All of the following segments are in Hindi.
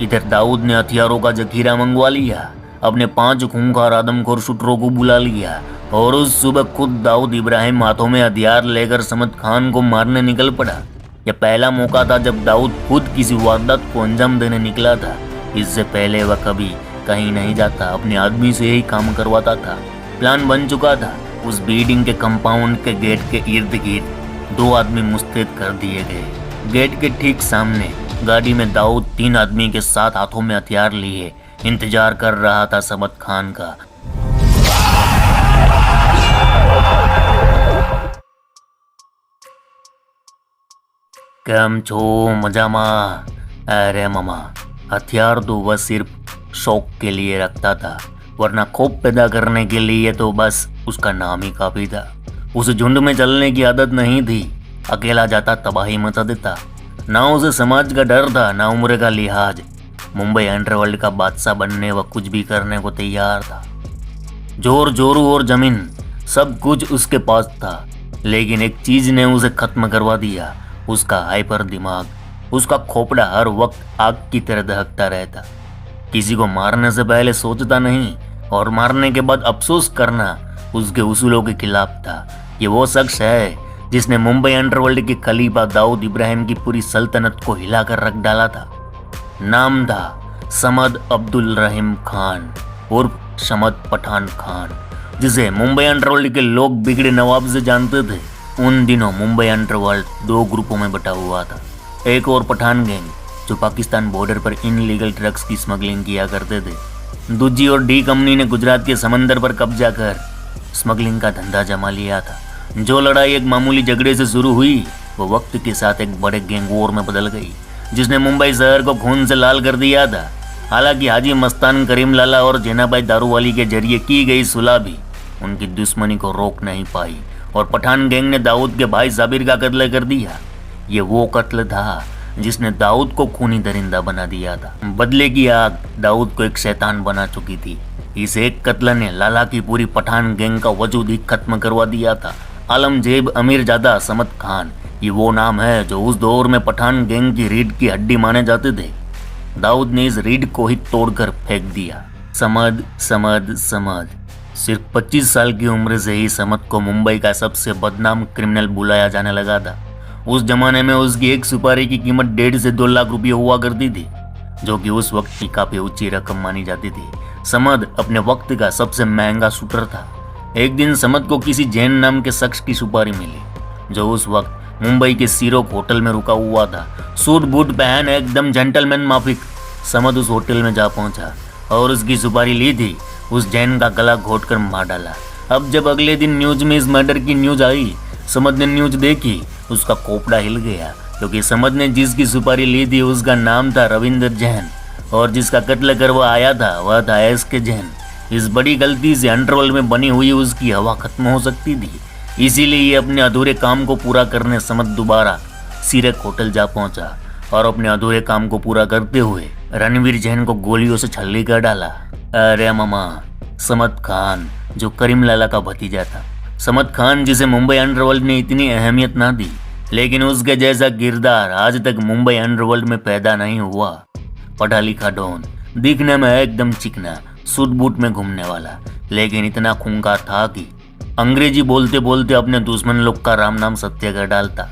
इधर दाऊद ने हथियारों का जखीरा मंगवा लिया, अपने 5 खूंखार आदमखोर शूटरों को बुला लिया और उस सुबह खुद दाऊद इब्राहिम हाथों में हथियार लेकर समद खान को मारने निकल पड़ा। यह पहला मौका था जब दाऊद खुद किसी वारदात को अंजाम देने निकला था। इससे पहले वह कभी कहीं नहीं जाता, अपने आदमी से यही काम करवाता था। प्लान बन चुका था। उस बिल्डिंग के कंपाउंड के गेट के इर्द गिर्द 2 आदमी मुस्तैद कर दिए गए। गेट के ठीक सामने गाड़ी में दाऊद 3 आदमी के साथ हाथों में हथियार लिए इंतजार कर रहा था समद खान का। केम छो मजामा? अरे मामा, हथियार तो वह सिर्फ शौक के लिए रखता था, वरना खौफ पैदा करने के लिए तो बस उसका नाम ही काफी था। उसे झुंड में चलने की आदत नहीं थी, अकेला जाता तबाही मचा देता। ना उसे समाज का डर था, ना उम्र का लिहाज। मुंबई अंडरवर्ल्ड का बादशाह बनने व कुछ भी करने को तैयार था। जोर जोरू और जमीन सब कुछ उसके पास था, लेकिन एक चीज ने उसे खत्म करवा दिया, उसका हाइपर दिमाग। उसका खोपड़ा हर वक्त आग की तरह दहकता रहता। किसी को मारने से पहले सोचता नहीं और मारने के बाद अफसोस करना उसके उसूलों के खिलाफ था। ये वो शख्स है जिसने मुंबई अंडरवर्ल्ड के खलीफा दाऊद इब्राहिम की पूरी सल्तनत को हिलाकर रख डाला था। नाम था समद अब्दुल रहीम खान उर्फ समद पठान खान, जिसे मुंबई अंडरवर्ल्ड के लोग बिगड़े नवाब से जानते थे। उन दिनों मुंबई अंडरवर्ल्ड 2 ग्रुपों में बटा हुआ था। एक और पठान गैंग जो पाकिस्तान बॉर्डर पर इनलीगल ड्रग्स की स्मगलिंग किया करते थे। दूजी और डी कंपनी ने गुजरात के समंदर पर कब्जा कर स्मगलिंग का धंधा जमा लिया था। जो लड़ाई एक मामूली झगड़े से शुरू हुई वो वक्त के साथ एक बड़े गैंग वॉर में बदल गई, जिसने मुंबई शहर को खून से लाल कर दिया था। हालांकि हाजी मस्तान, करीम लाला और जैनाबाई दारूवाली के जरिए की गई सुलह भी उनकी दुश्मनी को रोक नहीं पाई और पठान गैंग ने दाऊद के भाई साबिर का कत्ल कर दिया। ये वो कत्ल था जिसने दाऊद को खूनी दरिंदा बना दिया था। बदले की आग दाऊद को एक शैतान बना चुकी थी। इस एक कत्ल ने लाला की पूरी पठान गैंग का वजूद ही खत्म करवा दिया था। आलमजेब अमीरजादा समद खान, ये वो नाम है जो उस दौर में पठान गैंग की रीढ़ की हड्डी माने जाते थे। दाऊद ने इस रीढ़ को ही तोड़कर फेंक दिया। समद समद समद। सिर्फ 25 साल की उम्र से ही समद को मुंबई का सबसे बदनाम क्रिमिनल बुलाया जाने लगा था। उस जमाने में उसकी एक सुपारी की कीमत 1.5 से 2 लाख रुपये हुआ करती थी, जो कि उस वक्त की काफी ऊंची रकम मानी जाती थी। समद अपने वक्त का सबसे महंगा शूटर था। एक दिन समद को किसी जैन नाम के शख्स की सुपारी मिली, जो उस वक्त मुंबई के सीरोक होटल में रुका हुआ था। सूट बूट पहन एकदम जेंटलमैन माफिक समद उस होटल में जा पहुंचा और उसकी सुपारी ली थी। उस जैन का गला घोटकर मार डाला। अब जब अगले दिन न्यूज में इस मर्डर की न्यूज आई, समद ने न्यूज देखी, उसका कोपड़ा हिल गया, क्योंकि समद ने जिसकी सुपारी ली थी उसका नाम था रविंदर जैन और जिसका कत्ल करवा आया था वह था एसके जैन। इस बड़ी गलती से अंडरवर्ल्ड में बनी हुई उसकी हवा खत्म हो सकती थी। इसीलिए अपने अधूरे काम को पूरा करने समद दोबारा सीरक होटल जा पहुंचा और अपने अधूरे काम को पूरा करते हुए रणवीर जैन को गोलियों से छल्ली कर डाला। अरे मामा, समद खान जो करीम लाला का भतीजा था। समद खान जिसे मुंबई अंडरवर्ल्ड ने इतनी अहमियत ना दी, लेकिन उसके जैसा किरदार आज तक मुंबई अंडरवर्ल्ड में पैदा नहीं हुआ। पढ़ा लिखा डॉन, दिखने में एकदम चिकना, सूट बूट में घूमने वाला, लेकिन इतना खूंखार था कि अंग्रेजी बोलते बोलते अपने दुश्मन लोग का राम नाम सत्य कर डालता।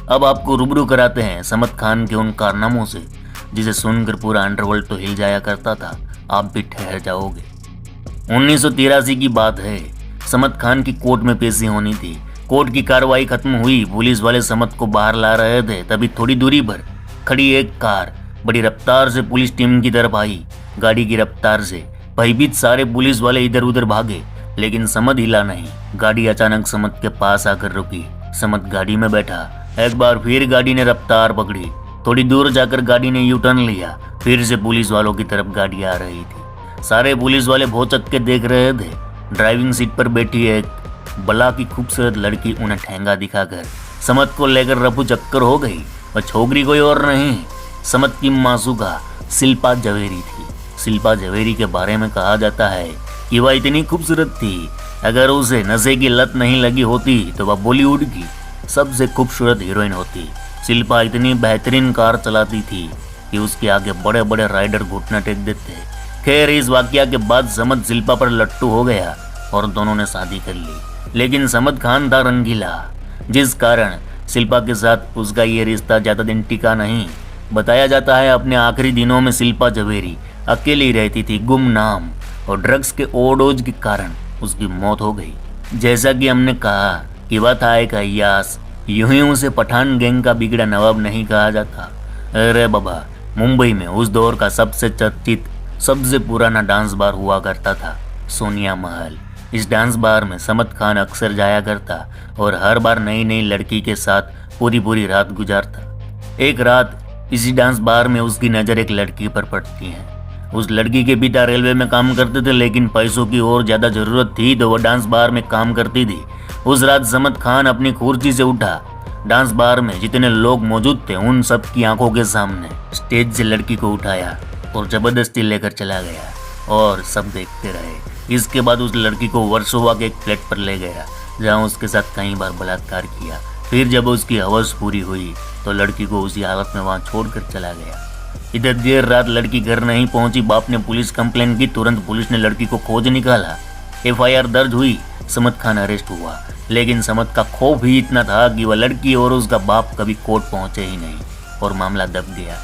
अब आपको रूबरू कराते हैं समद खान के उन कारनामों से जिसे सुनकर पूरा अंडरवर्ल्ड तो हिल जाया करता था। आप भी ठहर जाओगे। 1983 की बात है। समद खान की कोर्ट में पेशी होनी थी। कोर्ट की कार्रवाई खत्म हुई। पुलिस वाले समद को बाहर ला रहे थे, तभी थोड़ी दूरी पर खड़ी एक कार बड़ी रफ्तार से पुलिस टीम की तरफ आई। गाड़ी की रफ्तार से भयभीत सारे पुलिस वाले इधर उधर भागे, लेकिन समद हिला नहीं। गाड़ी अचानक समद के पास आकर रुकी। समद गाड़ी में बैठा। एक बार फिर गाड़ी ने रफ्तार पकड़ी। थोड़ी दूर जाकर गाड़ी ने यू टर्न लिया। फिर से पुलिस वालों की तरफ गाड़ी आ रही थी। सारे पुलिस वाले भौचक के देख रहे थे। ड्राइविंग सीट पर बैठी एक बला की खूबसूरत लड़की उन्हें ठेंगा दिखाकर समद को लेकर रफू चक्कर हो गई। वह छोकरी कोई और नहीं, समद की मासूका शिल्पा जवेरी थी। शिल्पा जवेरी के बारे में कहा जाता है कि वह इतनी खूबसूरत थी, अगर उसे नशे की लत नहीं लगी होती तो वह बॉलीवुड की सबसे खूबसूरत हीरोइन होती। शिल्पा इतनी बेहतरीन कार चलाती थी कि उसके आगे बड़े बड़े राइडर घुटना टेक देते। खैर इस वाकया के बाद समद शिल्पा पर लट्टू हो गया और दोनों ने शादी कर ली। लेकिन समद खान था रंगीला, जिस कारण शिल्पा के साथ उसका ये रिश्ता ज्यादा दिन टिका नहीं। बताया जाता है अपने आखिरी दिनों में शिल्पा जवेरी अकेली रहती थी, गुमनाम, और ड्रग्स के ओवरडोज के कारण उसकी मौत हो गई। जैसा कि हमने कहा कि वह था एक अय्यास, यूं ही उसे पठान गैंग का बिगड़ा नवाब नहीं कहा जाता। अरे बाबा, मुंबई में उस दौर का सबसे चर्चित, सबसे पुराना डांस बार हुआ करता था सोनिया महल। इस डांस बार में समद खान अक्सर जाया करता और हर बार नई नई लड़की के साथ पूरी पूरी रात गुजारता। एक रात इसी डांस बार में उसकी नज़र एक लड़की पर पड़ती है। उस लड़की के पिता रेलवे में काम करते थे, लेकिन पैसों की और ज़्यादा ज़रूरत थी तो वह डांस बार में काम करती थी। उस रात समद खान अपनी कुर्सी से उठा। डांस बार में जितने लोग मौजूद थे उन सब की आंखों के सामने स्टेज से लड़की को उठाया और जबरदस्ती लेकर चला गया और सब देखते रहे। इसके बाद उस लड़की को वर्सोवा के एक फ्लैट पर ले गया, जहां उसके साथ कई बार बलात्कार किया। फिर जब उसकी हवस पूरी हुई तो लड़की को उसी हालत में वहां छोड़कर चला गया। इधर देर रात लड़की घर नहीं पहुंची, बाप ने पुलिस कंप्लेंट की। तुरंत पुलिस ने लड़की को खोज निकाला, FIR दर्ज हुई, समद खान अरेस्ट हुआ। लेकिन समद का खौफ ही इतना था कि वह लड़की और उसका बाप कभी कोर्ट पहुंचे ही नहीं और मामला दब गया।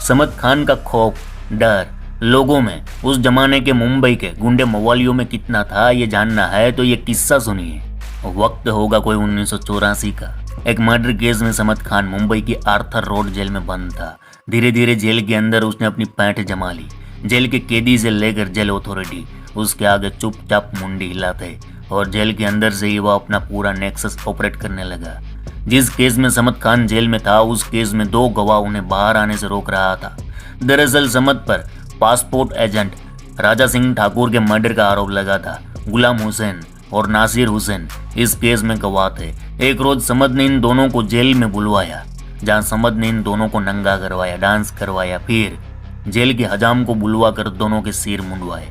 समद खान का खौफ, डर लोगों में उस जमाने के मुंबई के गुंडे मवालियों में कितना था, ये जानना है तो ये किस्सा सुनिए। वक्त होगा कोई 1984 का। एक मर्डर केस में समद खान मुंबई की आर्थर रोड जेल में बंद था। धीरे धीरे जेल के अंदर उसने अपनी पैठ जमा ली। जेल के कैदी से लेकर जेल अथॉरिटी उसके आगे चुपचाप मुंडी हिलाते और जेल के अंदर से ही वह अपना पूरा नेक्सस ऑपरेट करने लगा। जिस केस में समद खान जेल में था, उस केस में 2 गवाह उन्हें बाहर आने से रोक रहा था। दरअसल समद पर पासपोर्ट एजेंट राजा सिंह ठाकुर के मर्डर का आरोप लगा था। गुलाम हुसैन और नासिर हुसैन इस केस में गवाह थे। एक रोज समद ने इन दोनों को जेल में बुलवाया, जहां समद ने इन दोनों को नंगा करवाया, डांस करवाया, फिर जेल के हजाम को बुलवा कर दोनों के सिर मुंडवाए।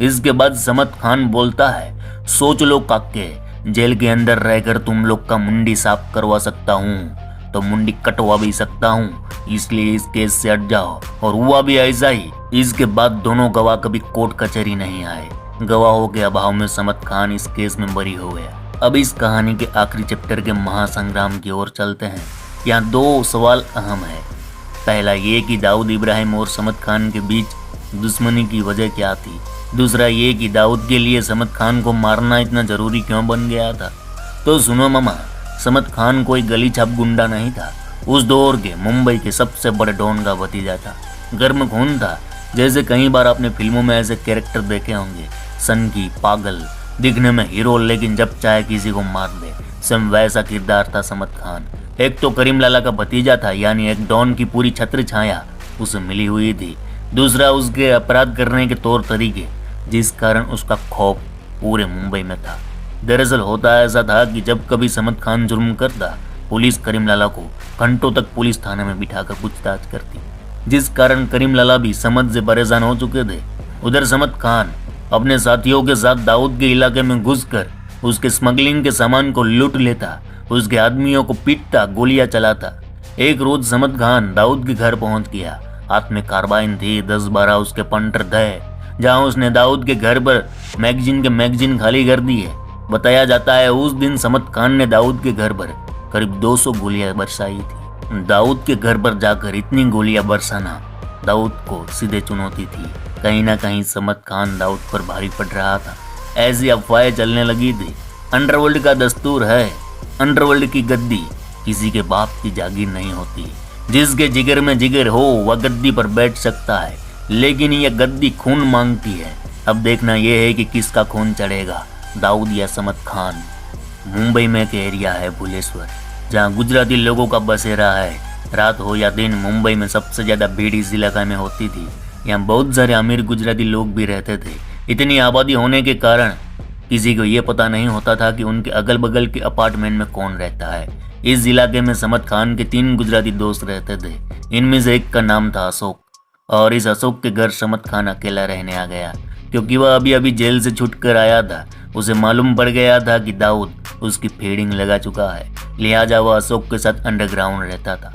इसके बाद समद खान बोलता है, सोच लो काके, जेल के अंदर रहकर तुम लोग का मुंडी साफ करवा सकता हूँ तो मुंडी कटवा भी सकता हूँ, इसलिए इस केस से हट जाओ। और हुआ भी ऐसा ही। इसके बाद दोनों गवाह कभी कोर्ट कचहरी नहीं आए। गवाहों के अभाव में समद खान इस केस में बरी हो गया। अब इस कहानी के आखिरी चैप्टर के महासंग्राम की ओर चलते हैं। यहाँ 2 सवाल अहम है। पहला ये कि दाऊद इब्राहिम और समद खान के बीच दुश्मनी की वजह क्या थी। दूसरा ये कि दाऊद के लिए समद खान को मारना इतना जरूरी क्यों बन गया था। तो सुनो मामा, समद खान कोई गली छाप गुंडा नहीं था। उस दौर के मुंबई के सबसे बड़े डॉन का भतीजा था। गर्म खून था, जैसे कई बार आपने फिल्मों में ऐसे कैरेक्टर देखे होंगे, सनकी, पागल, दिखने में हीरो लेकिन जब चाहे किसी को मार दे। सेम वैसा किरदार था समद खान। एक तो करीम लाला का भतीजा था, यानी एक डॉन की पूरी छत्र छाया उसे मिली हुई थी। दूसरा उसके अपराध करने के तौर तरीके, जिस कारण उसका खौफ पूरे मुंबई में था। दरअसल होता ऐसा था कि जब कभी समद खान जुर्म करता, पुलिस करीम लाला को घंटों तक पुलिस थाने में बिठाकर पूछताछ करती, जिस कारण करीम लाला भी समद से परेशान हो चुके थे। उधर समद खान अपने साथियों के साथ दाऊद के इलाके में घुसकर उसके स्मगलिंग के सामान को लूट लेता, उसके आदमियों को पीटता, गोलियां चलाता। एक रोज समद खान दाऊद के घर पहुंच गया। हाथ में कार्बाइन थी, 10-12 उसके पंटर थे, जहां उसने दाऊद के घर पर मैगजीन खाली कर दी है। बताया जाता है उस दिन समद खान ने दाऊद के घर पर करीब 200 गोलियां बरसाई थी। दाऊद के घर पर जाकर इतनी गोलियां बरसाना दाऊद को सीधे चुनौती थी। कहीं ना कहीं समद खान दाऊद पर भारी पड़ रहा था। ऐसी अफवाहें चलने लगी थी। अंडरवर्ल्ड का दस्तूर है, अंडरवर्ल्ड की गद्दी किसी के बाप की जागीर नहीं होती। जिसके जिगर में जिगर हो वह गद्दी पर बैठ सकता है, लेकिन यह गद्दी खून मांगती है। अब देखना यह है कि किसका खून चढ़ेगा, दाऊद या समद खान। मुंबई में एक एरिया है भुलेश्वर, जहाँ गुजराती लोगों का बसेरा है। रात हो या दिन मुंबई में सबसे ज्यादा भीड़ इस इलाका में होती थी। यहाँ बहुत सारे अमीर गुजराती लोग भी रहते थे। इतनी आबादी होने के कारण किसी को ये पता नहीं होता था कि उनके अगल बगल के अपार्टमेंट में कौन रहता है। इस इलाके में समद खान के 3 गुजराती दोस्त रहते थे। इनमें से एक का नाम था अशोक, और इस अशोक के घर समद खान अकेला रहने आ गया, क्योंकि वह अभी अभी जेल से छूट कर आया था। उसे मालूम पड़ गया था कि दाऊद उसकी फीडिंग लगा चुका है, लिहाजा वह अशोक के साथ अंडरग्राउंड रहता था।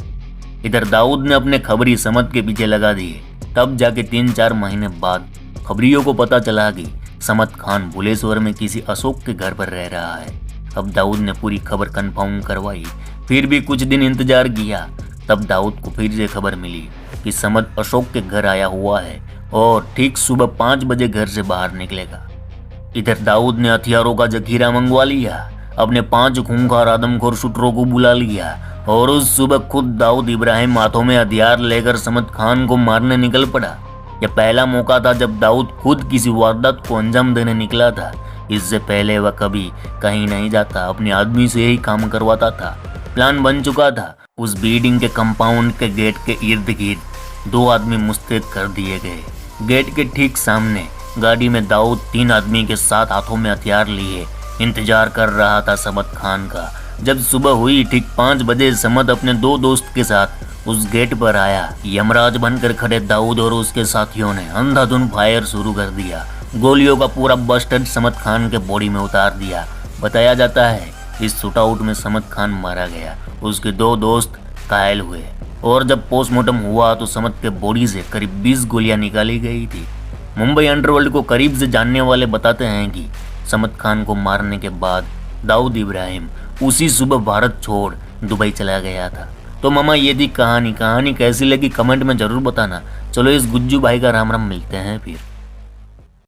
इधर दाऊद ने अपने खबरी समद के पीछे लगा दिए। तब जाके 3-4 महीने बाद खबरियों को पता चला कि समद खान भुलेश्वर में किसी अशोक के घर पर रह रहा है। अब दाऊद ने पूरी खबर कंफर्म करवाई, फिर भी कुछ दिन इंतजार किया। तब दाऊद को फिर से खबर मिली कि समद अशोक के घर आया हुआ है और ठीक सुबह 5 बजे घर से बाहर निकलेगा। इधर दाऊद ने हथियारों का जखीरा मंगवा लिया, अपने 5 खूंखार आदमखोर शूटरों को बुला लिया और उस सुबह खुद दाऊद इब्राहिम हाथों में हथियार लेकर समद खान को मारने निकल पड़ा। यह पहला मौका था जब दाऊद खुद किसी वारदात को अंजाम देने निकला था। इससे पहले वह कभी कहीं नहीं जाता, अपने आदमी से यही काम करवाता था। प्लान बन चुका था। उस बिल्डिंग के कंपाउंड के गेट के इर्द गिर्द 2 आदमी मुस्तैद कर दिए गए। गेट के ठीक सामने गाड़ी में दाऊद 3 आदमी के साथ हाथों में हथियार लिए इंतजार कर रहा था समद खान का। जब सुबह हुई ठीक 5 बजे समद अपने 2 दोस्त के साथ उस गेट पर आया। यमराज बनकर खड़े दाऊद और उसके साथियों ने अंधाधुंध फायर शुरू कर दिया। गोलियों का पूरा बस्टर समद खान के बॉडी में उतार दिया। बताया जाता है इस शूटआउट में समद खान मारा गया, उसके 2 दोस्त घायल हुए और जब पोस्टमार्टम हुआ तो समद के बॉडी से करीब 20 गोलियां निकाली गई थी। मुंबई अंडरवर्ल्ड को करीब से जानने वाले बताते हैं कि समद खान को मारने के बाद दाऊद इब्राहिम उसी सुबह भारत छोड़ दुबई चला गया था। तो मामा ये थी कहानी कैसी लगी कमेंट में जरूर बताना। चलो इस गुज्जू भाई का राम राम, मिलते हैं फिर।